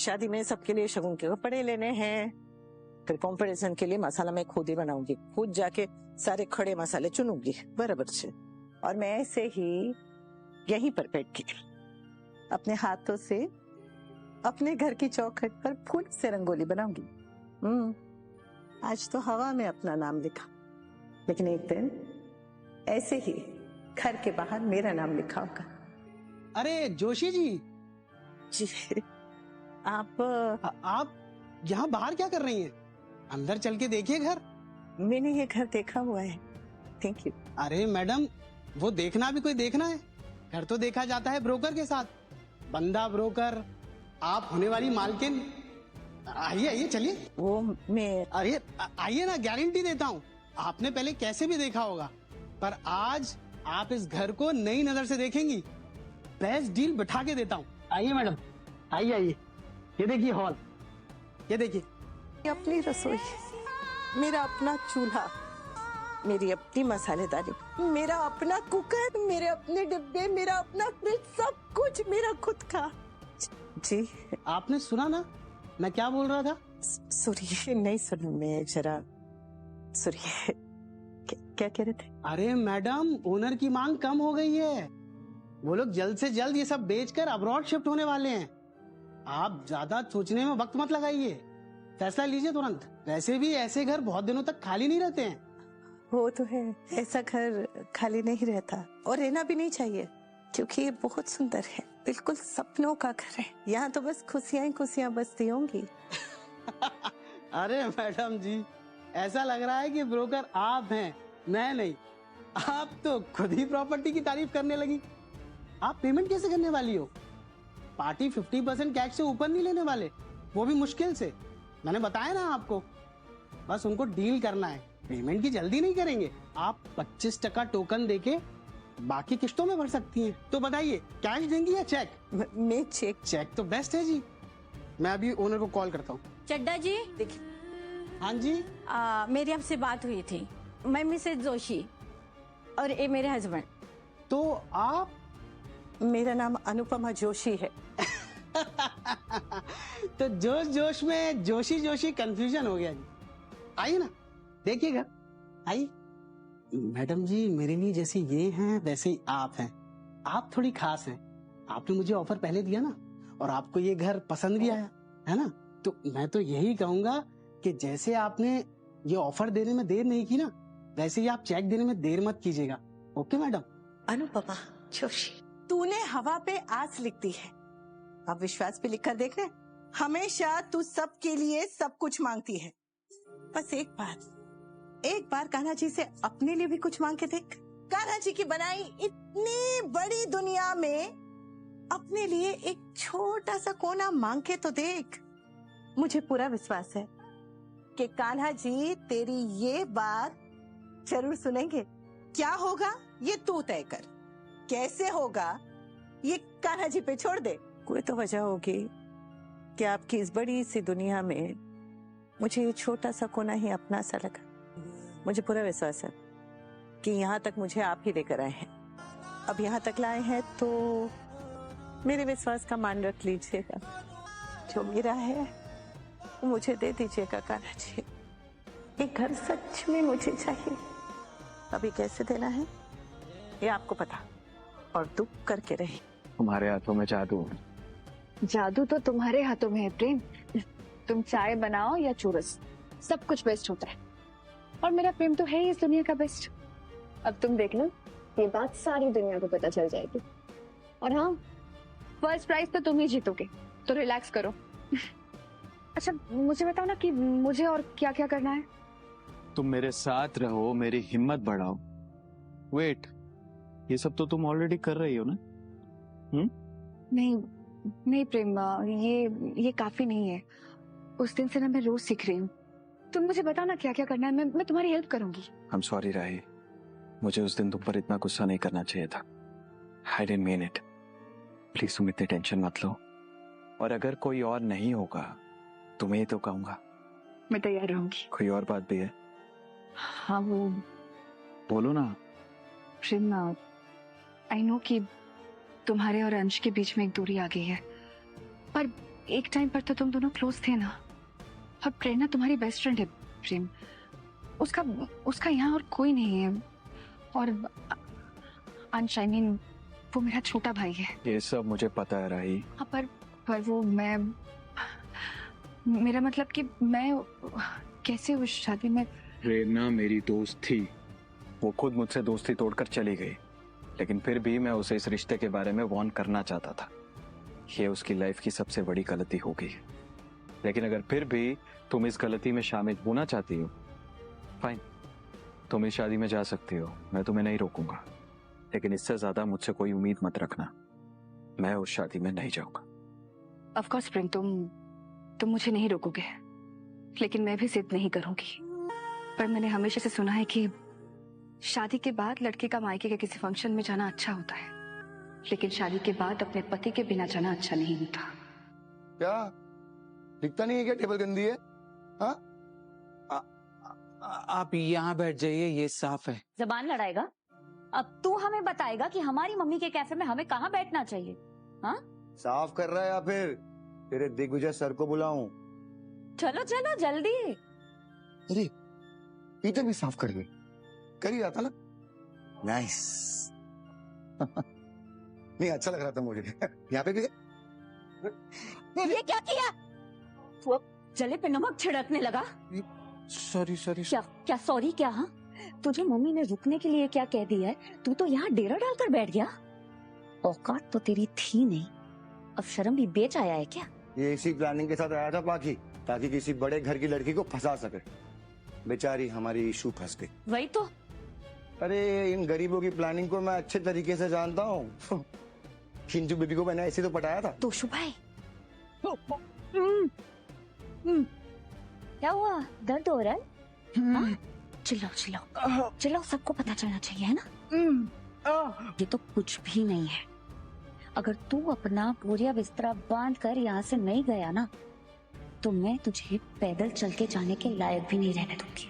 शादी में सबके लिए शगुन के कपड़े लेने हैं, फिर कंपटीशन के लिए मसाला मैं खुद ही बनाऊंगी, खुद जाके सारे खड़े मसाले चुनूंगी बराबर से, और मैं ऐसे ही यहीं पर बैठ के अपने हाथों से अपने घर की चौखट पर फूल से रंगोली बनाऊंगी। आज तो हवा में अपना नाम लिखा, लेकिन एक दिन ऐसे ही घर के बाहर मेरा नाम लिखा होगा। अरे जोशी जी, जी आप यहाँ बाहर क्या कर रही हैं? अंदर चल के देखिए घर। मैंने ये घर देखा हुआ है, थैंक यू। अरे मैडम, वो देखना भी कोई देखना है? घर तो देखा जाता है ब्रोकर के साथ, बंदा ब्रोकर, आप होने वाली मालकिन। आइए आइए चलिए। वो मैं अरे आइए ना, गारंटी देता हूँ आपने पहले कैसे भी देखा होगा, पर आज आप इस घर को नई नजर से देखेंगी। बेस्ट डील बिठा के देता हूँ। आइए मैडम, आइए आइए, ये देखिए हॉल, ये देखिए अपनी रसोई, मेरा अपना चूल्हा, मेरी अपनी मसालेदारी, मेरा अपना कुकर, मेरे अपने डिब्बे, मेरा अपना फ्रिज, सब कुछ मेरा खुद का। जी आपने सुना ना मैं क्या बोल रहा था? सुनिए, नहीं सुना, मैं जरा सुनिए, क्या कह रहे थे? अरे मैडम, ओनर की मांग कम हो गई है, वो लोग जल्द से जल्द ये सब बेचकर अब्रॉड शिफ्ट होने वाले हैं। आप ज्यादा सोचने में वक्त मत लगाइए, फैसला लीजिए तुरंत। वैसे भी ऐसे घर बहुत दिनों तक खाली नहीं रहते हैं। वो तो है, ऐसा घर खाली नहीं रहता और रहना भी नहीं चाहिए, क्योंकि ये बहुत सुंदर है, बिल्कुल सपनों का घर है। यहाँ तो बस खुशियां ही खुशियां बसती होंगी। अरे मैडम जी, ऐसा लग रहा है कि ब्रोकर आप हैं, मैं नहीं। आप तो खुद ही प्रॉपर्टी की तारीफ करने लगी। आप पेमेंट कैसे करने वाली हो? पार्टी 50% कैश से ऊपर नहीं लेने वाले, वो भी मुश्किल से। मैंने बताया ना आपको, बस उनको डील करना है, पेमेंट की जल्दी नहीं करेंगे। आप 25% टोकन देके बाकी किस्तों में भर सकती हैं। तो बताइए, कैश देंगी या चेक? मैं चेक। चेक तो बेस्ट है जी। मैं अभी ओनर को कॉल करता हूँ। चड्डा जी, देखिए, हाँ जी। मेरी आपसे बात हुई थी, मैं मिसेज जोशी और ये मेरे हस्बैंड। तो आप? मेरा नाम अनुपमा जोशी है। तो जोश जोश में जोशी जोशी कंफ्यूजन हो गया जी। आइए ना, देखिएगा, आइए। मैडम जी, मेरे लिए जैसे ये हैं वैसे ही आप हैं। आप थोड़ी खास हैं। आपने मुझे ऑफर पहले दिया ना, और आपको ये घर पसंद भी आया है ना, तो मैं तो यही कहूंगा कि जैसे आपने ये ऑफर देने में देर नहीं की ना, वैसे ही आप चेक देने में देर मत कीजिएगा। Okay madam? अनुपमा जोशी, तूने हवा पे आस लिख दी है, अब विश्वास पे लिखकर देख रहे। हमेशा तू सबके लिए सब कुछ मांगती है, बस एक बार कान्हा जी से अपने लिए भी कुछ मांग के देख। कान्हा जी की बनाई इतनी बड़ी दुनिया में अपने लिए एक छोटा सा कोना मांग के तो देख। मुझे पूरा विश्वास है कि कान्हा जी तेरी ये बात जरूर सुनेंगे। क्या होगा ये तू तय कर, कैसे होगा ये कान्हा जी पे छोड़ दे। कोई तो वजह होगी कि आपकी इस बड़ी सी दुनिया में मुझे ये छोटा सा कोना ही अपना सा लगा। मुझे पूरा विश्वास है कि यहाँ तक मुझे आप ही लेकर आए हैं। अब यहाँ तक लाए हैं तो मेरे विश्वास का मान रख लीजिएगा। जो मेरा है वो मुझे दे दीजिएगा कान्हा जी। ये घर सच में मुझे चाहिए। अभी कैसे देना है ये आपको पता, और दुख करके रहे। तुम्हारे हाथों में जादू है। जादू तो तुम्हारे हाथों में है प्रेम। तुम चाय बनाओ या चूरस, सब कुछ बेस्ट होता है, और मेरा प्रेम तो है ही इस दुनिया का बेस्ट। अब तुम देख लो, ये बात सारी दुनिया को पता चल जाएगी। और हाँ, फर्स्ट प्राइज तो तुम ही जीतोगे, तो रिलैक्स करो। अच्छा मुझे बताओ ना कि मुझे और क्या क्या करना है। तुम मेरे साथ रहो, मेरी हिम्मत बढ़ाओ। वेट, ये सब तो तुम ऑलरेडी कर रही हो ना? नहीं नहीं प्रेम, ये काफी नहीं है। उस दिन से ना मैं रोज सीख रही हूँ। तुम मुझे बताओ ना क्या क्या करना है, मैं तुम्हारी हेल्प करूंगी। आई एम सॉरी राही, मुझे उस दिन तुम पर इतना गुस्सा नहीं करना चाहिए था। I didn't mean it. Please तुम इतनी टेंशन मत लो, और अगर कोई और नहीं होगा तो मैं ये तो कहूंगा। मैं तैयार रहूंगी। कोई और बात भी है? हाँ वो बोलो ना। प्रेम, आई नो कि तुम्हारे और अंश के बीच में एक दूरी आ गई है, पर एक टाइम पर तो तुम दोनों क्लोज थे ना, और प्रेरणा तुम्हारी बेस्ट फ्रेंड है प्रेम। उसका यहाँ और कोई नहीं है, और अंश, I mean, वो मेरा छोटा भाई है। ये सब मुझे पता है राही। हाँ, पर वो मेरा मतलब कि मैं कैसे उस शादी में। प्रेरणा मेरी दोस्त थी, वो खुद मुझसे दोस्ती तोड़कर चली गई, लेकिन फिर भी मैं उसे इस रिश्ते के बारे में वार्न करना चाहता था। ये उसकी लाइफ की सबसे बड़ी गलती हो गई, लेकिन अगर फिर भी तुम इस गलती में शामिल होना चाहती हो, फाइन, तुम इस शादी में जा सकती हो, मैं तुम्हें नहीं रोकूंगा, लेकिन इससे ज्यादा मुझसे कोई उम्मीद मत रखना, मैं उस शादी में नहीं जाऊंगा। ऑफ कोर्स प्रेम, तुम मुझे नहीं रोकोगे, लेकिन मैं भी जिद नहीं करूंगी। पर मैंने हमेशा से सुना है कि शादी के बाद लड़के का मायके के किसी फंक्शन में जाना अच्छा होता है, लेकिन शादी के बाद अपने पति के बिना जाना अच्छा नहीं होता। क्या दिखता नहीं है क्या टेबल गंदी है? हाँ, आप यहाँ बैठ जाइए, ये साफ है। जबान लड़ाएगा? अब तू हमें बताएगा कि हमारी मम्मी के कैफे में हमें कहाँ बैठना चाहिए? हाँ, साफ कर रहा है या फिर तेरे दिग्विजय सर को बुलाऊं? चलो चलो जल्दी। अरे पीटर भी साफ कर कर ही रहा था ना। नाइस। नहीं, अच्छा लग रहा था मुझे। यहाँ पे भी ये क्या किया? वो जले पे नमक छिड़कने लगा। सॉरी। क्या सॉरी क्या? हाँ, तुझे मम्मी ने रुकने के लिए क्या कह दिया है? तू तो यहाँ डेरा डालकर बैठ गया। औकात तो तेरी थी नहीं, अब शर्म भी बेच आया है क्या? ये इसी प्लानिंग के साथ आया था पाखी, ताकि किसी बड़े घर की लड़की को फंसा सके। बेचारी हमारी इशू फंस गई। वही तो। अरे इन गरीबों की प्लानिंग को मैं अच्छे तरीके से जानता हूँ। खिंचू बेबी को मैंने ऐसे तो पटाया था। तो भाई क्या हुआ? दर्द हो रहा है? हाँ? चिल्लाओ, सबको पता चलना चाहिए, है ना? ये तो कुछ भी नहीं है। अगर तू अपना बोरिया बिस्तरा बांध कर यहाँ से नहीं गया ना, तो मैं तुझे पैदल चल के जाने के लायक भी नहीं रहने दूंगी।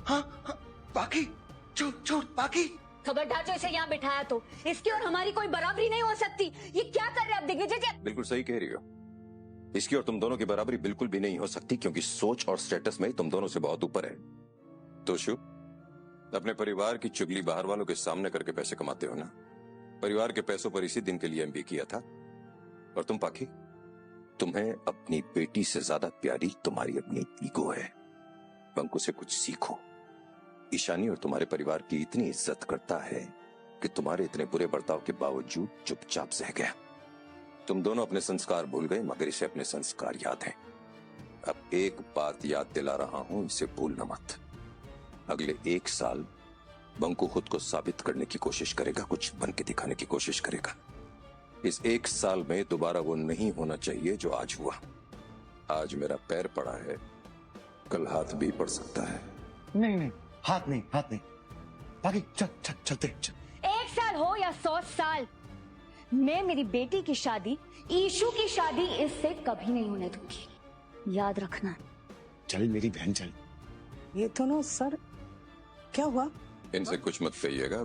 हाँ, बाकी छोड़ बाकी। खबरदार जो इसे यहाँ बिठाया तो इसकी और हमारी कोई बराबरी नहीं हो सकती। ये क्या कर रहे हैं आप दिग्विजय जी? बिल्कुल सही कह रही हो, इसकी और तुम दोनों की बराबरी बिल्कुल भी नहीं हो सकती, क्योंकि सोच और स्टेटस में तुम दोनों से बहुत ऊपर है। तोशु, अपने परिवार की चुगली बाहर वालों के सामने करके पैसे कमाते हो ना? परिवार के पैसों पर इसी दिन के लिए एमबी किया था। और तुम पाखी, तुम्हें अपनी बेटी से ज्यादा प्यारी तुम्हारी अपनी ईगो है। बंकू से कुछ सीखो। ईशानी और तुम्हारे परिवार की इतनी इज्जत करता है कि तुम्हारे इतने बुरे बर्ताव के बावजूद चुपचाप सह गया। तुम दोनों अपने संस्कार भूल गए, मगर इसे अपने संस्कार याद हैं। अब एक बात याद दिला रहा हूं, इसे भूलना मत। अगले 1 साल बंकू खुद को साबित करने की कोशिश करेगा, कुछ बन के दिखाने की कोशिश करेगा। इस 1 साल में दोबारा वो नहीं होना चाहिए जो आज हुआ। आज मेरा पैर पड़ा है, कल हाथ भी पड़ सकता है। नहीं, हाथ नहीं। बाकी चलते। 1 साल हो या 100 साल, मैं मेरी बेटी की शादी, ईशू की शादी इससे कभी नहीं होने दूंगी। याद रखना। चल मेरी बहन चल। ये दोनों सर क्या हुआ? इनसे कुछ मत कहिएगा,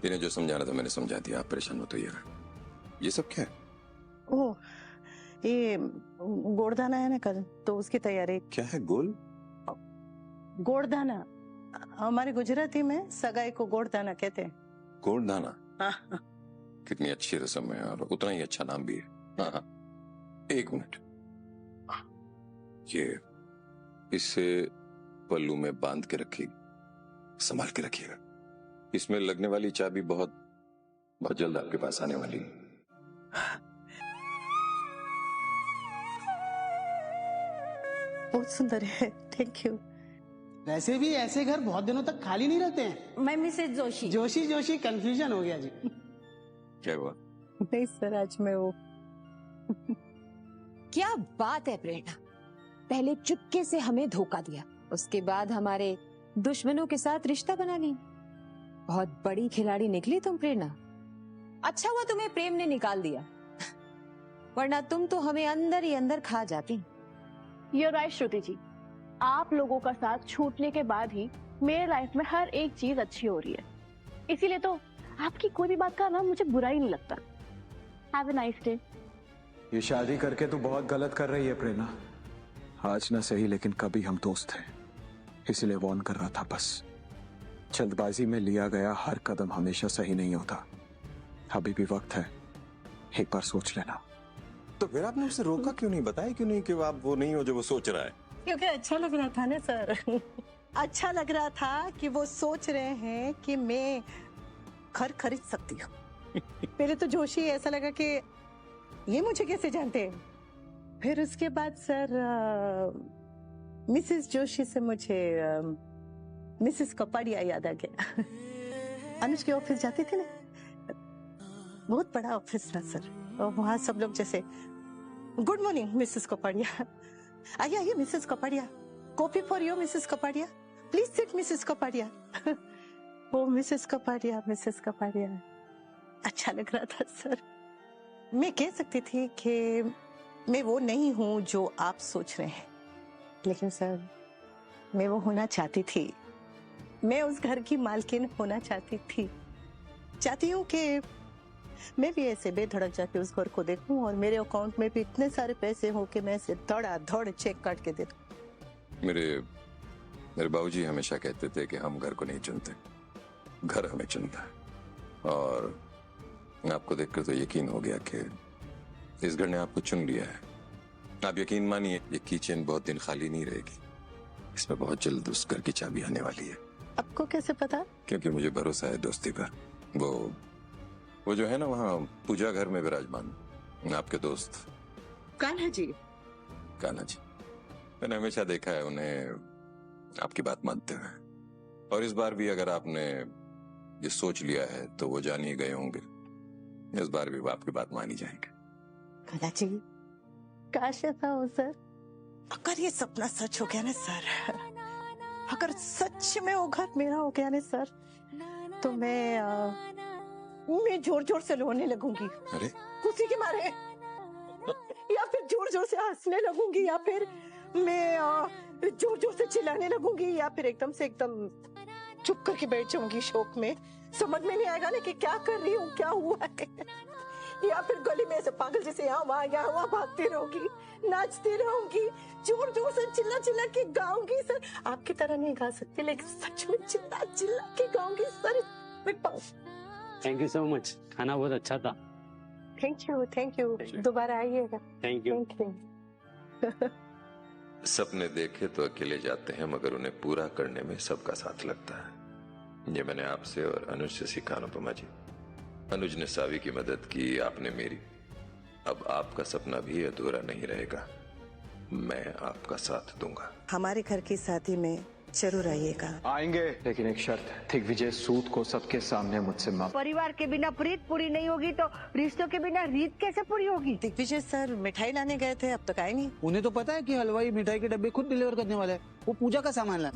इन्हें जो समझाना था मैंने समझा दिया, आप परेशान मत होइएगा। ये सब क्या है? ओह, ये गोड़दाना है ना कल, तो उसकी तैयारी। क्या है गोल? गोड़दाना हमारे गुजराती में सगाई को गोड़दाना कहते हैं। गोड़दाना? हाँ। कितनी अच्छी रस्म है और उतना ही अच्छा नाम भी है। हाँ, 1 मिनट, ये इसे पल्लू में बांध के रखिए, संभाल के रखिएगा। इसमें लगने वाली चाबी बहुत जल्द आपके पास आने वाली है। बहुत सुंदर है, थैंक यू। वैसे भी ऐसे घर बहुत दिनों तक खाली नहीं रहते हैं। मैं मिसेज जोशी। जोशी कंफ्यूजन हो गया जी। क्या हुआ? नहीं सर, आज मैं वो क्या बात है प्रेरणा, पहले चुपके से हमें धोखा दिया, उसके बाद हमारे दुश्मनों के साथ रिश्ता बना लिया। बहुत बड़ी खिलाड़ी निकली तुम प्रेरणा। अच्छा हुआ तुम्हें प्रेम ने निकाल दिया, वरना तुम तो हमें अंदर ही अंदर खा जाती। You're right, श्रुति जी, आप लोगों का साथ छूटने के बाद ही मेरे लाइफ में हर एक चीज अच्छी हो रही है, इसीलिए तो आपकी कोई भी बात का ना मुझे बुरा ही नहीं लगता। Have a nice day. ये शादी करके तू बहुत गलत कर रही है प्रेरणा। आज ना सही लेकिन कभी हम दोस्त हैं, इसलिए वार्न कर रहा था बस। जल्दबाजी में लिया गया हर कदम हमेशा सही नहीं होता। अभी भी वक्त है, एक बार सोच लेना। तो फिर आपने उसे रोका क्यों नहीं, बताया क्यों नहीं कि आप वो नहीं हो जो वो सोच रहा है? क्योंकि अच्छा लग रहा था ना सर। अच्छा लग रहा था कि वो सोच रहे हैं कि मैं घर खरीद सकती हूँ। पहले तो जोशी ऐसा लगा कि ये मुझे कैसे जानते हैं। फिर उसके बाद सर मिसेस जोशी से मुझे मिसेस कपाड़िया याद आ गया। अनुज के ऑफिस जाती थी ना, बहुत बड़ा ऑफिस था सर, और वहाँ सब लोग जैसे गुड मॉर्निंग मिसेस कपाड़िया, आइए आइए Mrs Kapadia, coffee for you Mrs Kapadia, please sit Mrs Kapadia. वो मिसेस कपाड़िया अच्छा लग रहा था सर। मैं कह सकती थी कि मैं वो नहीं हूं जो आप सोच रहे हैं, लेकिन सर मैं वो होना चाहती थी। मैं उस घर की मालकिन होना चाहती थी। चाहती हूँ कि मैं भी ऐसे बेधड़क जाके उस घर को देखूं और मेरे अकाउंट में भी इतने सारे पैसे हो कि मैं ऐसे धड़ चेक काट के दे दूं। मेरे बाबूजी हमेशा कहते थे कि हम घर को नहीं चुनते, घर हमें चुनता है। और आपको देखकर तो यकीन हो गया कि इस घर ने आपको चुन लिया है। आप यकीन मानिए, ये किचन बहुत दिन खाली नहीं रहेगी। इसमें बहुत जल्द उस घर की चाबी आने वाली है। आपको कैसे पता? क्योंकि मुझे भरोसा है दोस्ती पर। वो जो है ना वहाँ पूजा घर में विराजमान आपके दोस्त कान्हा जी। मैंने हमेशा देखा है उन्हें आपकी बात मानते हुए, और इस बार भी अगर आपने ये सोच लिया है तो वो जान ही गए होंगे। इस बार भी वो आपकी बात मानी जाएंगे। कान्हा जी, काश ऐसा हो सर। अगर ये सपना सच हो गया ना सर, अगर सच में वो घर मेरा हो गया ना सर, तो मैं जोर जोर से रोने लगूंगी। अरे खुशी के मारे, या फिर जोर जोर से हंसने लगूंगी, या फिर मैं जोर जोर से चिल्लाने लगूंगी, या फिर एकदम चुप करके बैठ जाऊंगी शौक में। समझ में नहीं आएगा ना कि क्या कर रही हूँ, क्या हुआ है। या फिर गली में ऐसे पागल जैसे यहाँ वहाँ भागती रहूंगी, नाचती रहूंगी, जोर जोर से चिल्ला चिल्ला के गाऊंगी सर। आपकी तरह नहीं गा सकती, लेकिन सच में चिल्ला चिल्ला के गाऊंगी sir. Thank you so much, खाना बहुत अच्छा था। थैंक यू, दोबारा आइएगा। Thank you. सपने देखे तो अकेले जाते हैं, मगर उन्हें पूरा करने में सबका साथ लगता है। ये मैंने आपसे और अनुज से सीखा अनुपमा जी। अनुज ने सावी की मदद की, आपने मेरी। अब आपका सपना भी अधूरा नहीं रहेगा। मैं आपका साथ दूंगा। हमारे घर की शादी में जरूर आइएगा। आएंगे, लेकिन एक शर्त है। दिग्विजय सूद को सबके सामने मुझसे माफ। परिवार के बिना प्रीत पूरी नहीं होगी तो रिश्तों के बिना रीत कैसे पूरी होगी? दिग्विजय सर मिठाई लाने गए थे, अब तक आए नहीं। उन्हें तो पता है कि हलवाई मिठाई के डब्बे खुद डिलीवर करने वाला है। वो पूजा का सामान लाए।